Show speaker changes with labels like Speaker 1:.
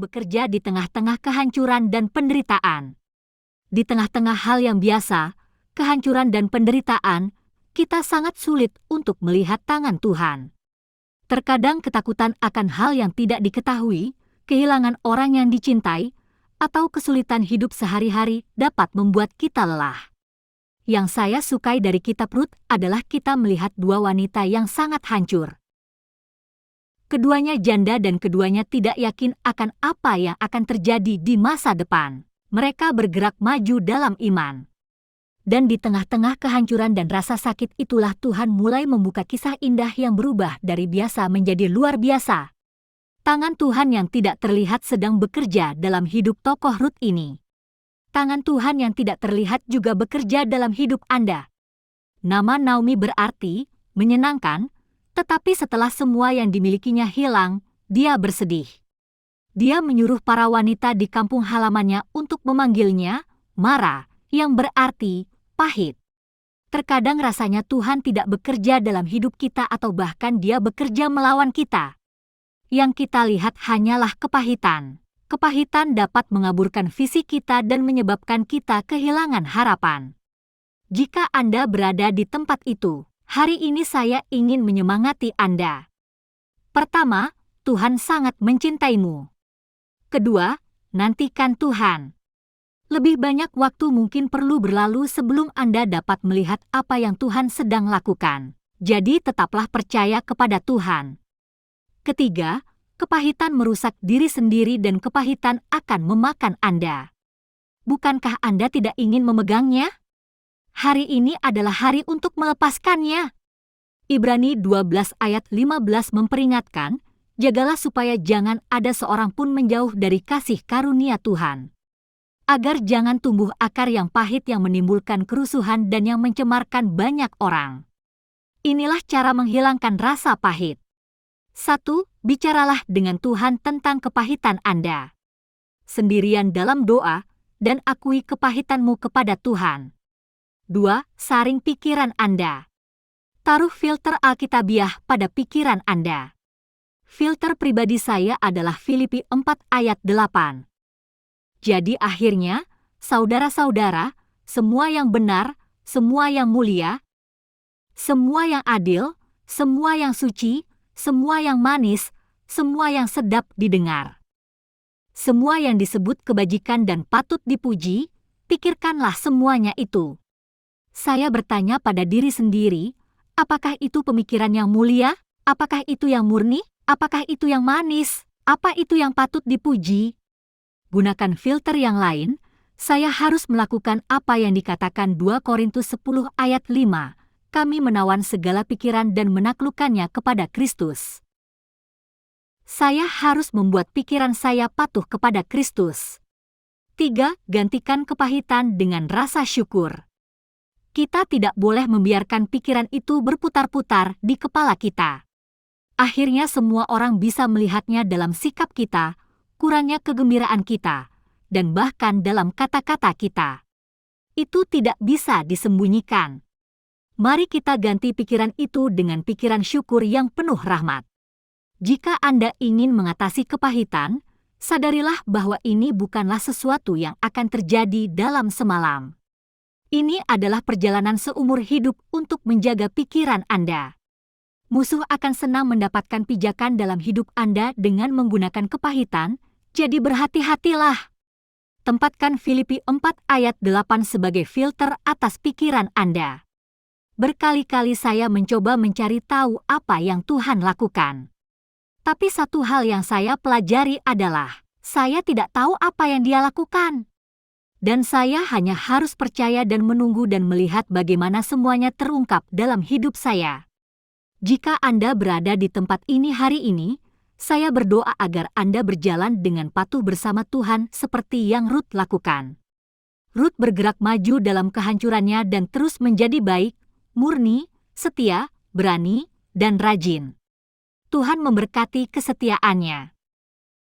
Speaker 1: bekerja di tengah-tengah kehancuran dan penderitaan. Di tengah-tengah hal yang biasa, kehancuran dan penderitaan, kita sangat sulit untuk melihat tangan Tuhan. Terkadang ketakutan akan hal yang tidak diketahui, kehilangan orang yang dicintai, atau kesulitan hidup sehari-hari dapat membuat kita lelah. Yang saya sukai dari kitab Rut adalah kita melihat dua wanita yang sangat hancur. Keduanya janda dan keduanya tidak yakin akan apa yang akan terjadi di masa depan. Mereka bergerak maju dalam iman. Dan di tengah-tengah kehancuran dan rasa sakit itulah Tuhan mulai membuka kisah indah yang berubah dari biasa menjadi luar biasa. Tangan Tuhan yang tidak terlihat sedang bekerja dalam hidup tokoh Rut ini. Tangan Tuhan yang tidak terlihat juga bekerja dalam hidup Anda. Nama Naomi berarti menyenangkan, tetapi setelah semua yang dimilikinya hilang, dia bersedih. Dia menyuruh para wanita di kampung halamannya untuk memanggilnya Mara, yang berarti pahit. Terkadang rasanya Tuhan tidak bekerja dalam hidup kita atau bahkan dia bekerja melawan kita. Yang kita lihat hanyalah kepahitan. Kepahitan dapat mengaburkan visi kita dan menyebabkan kita kehilangan harapan. Jika Anda berada di tempat itu, hari ini saya ingin menyemangati Anda. Pertama, Tuhan sangat mencintaimu. Kedua, nantikan Tuhan. Lebih banyak waktu mungkin perlu berlalu sebelum Anda dapat melihat apa yang Tuhan sedang lakukan. Jadi tetaplah percaya kepada Tuhan. Ketiga, kepahitan merusak diri sendiri dan kepahitan akan memakan Anda. Bukankah Anda tidak ingin memegangnya? Hari ini adalah hari untuk melepaskannya. Ibrani 12 ayat 15 memperingatkan, jagalah supaya jangan ada seorang pun menjauh dari kasih karunia Tuhan. Agar jangan tumbuh akar yang pahit yang menimbulkan kerusuhan dan yang mencemarkan banyak orang. Inilah cara menghilangkan rasa pahit. 1. Bicaralah dengan Tuhan tentang kepahitan Anda. Sendirian dalam doa, dan akui kepahitanmu kepada Tuhan. 2. Saring pikiran Anda. Taruh filter Alkitabiah pada pikiran Anda. Filter pribadi saya adalah Filipi 4 ayat 8. Jadi akhirnya, saudara-saudara, semua yang benar, semua yang mulia, semua yang adil, semua yang suci, semua yang manis, semua yang sedap didengar. Semua yang disebut kebajikan dan patut dipuji, pikirkanlah semuanya itu. Saya bertanya pada diri sendiri, apakah itu pemikiran yang mulia? Apakah itu yang murni? Apakah itu yang manis? Apa itu yang patut dipuji? Gunakan filter yang lain, saya harus melakukan apa yang dikatakan 2 Korintus 10 ayat 5. Kami menawan segala pikiran dan menaklukkannya kepada Kristus. Saya harus membuat pikiran saya patuh kepada Kristus. 3. Gantikan kepahitan dengan rasa syukur. Kita tidak boleh membiarkan pikiran itu berputar-putar di kepala kita. Akhirnya semua orang bisa melihatnya dalam sikap kita, kurangnya kegembiraan kita, dan bahkan dalam kata-kata kita. Itu tidak bisa disembunyikan. Mari kita ganti pikiran itu dengan pikiran syukur yang penuh rahmat. Jika Anda ingin mengatasi kepahitan, sadarilah bahwa ini bukanlah sesuatu yang akan terjadi dalam semalam. Ini adalah perjalanan seumur hidup untuk menjaga pikiran Anda. Musuh akan senang mendapatkan pijakan dalam hidup Anda dengan menggunakan kepahitan, jadi berhati-hatilah. Tempatkan Filipi 4 ayat 8 sebagai filter atas pikiran Anda. Berkali-kali saya mencoba mencari tahu apa yang Tuhan lakukan. Tapi satu hal yang saya pelajari adalah, saya tidak tahu apa yang Dia lakukan. Dan saya hanya harus percaya dan menunggu dan melihat bagaimana semuanya terungkap dalam hidup saya. Jika Anda berada di tempat ini hari ini, saya berdoa agar Anda berjalan dengan patuh bersama Tuhan seperti yang Rut lakukan. Rut bergerak maju dalam kehancurannya dan terus menjadi baik, murni, setia, berani, dan rajin. Tuhan memberkati kesetiaannya.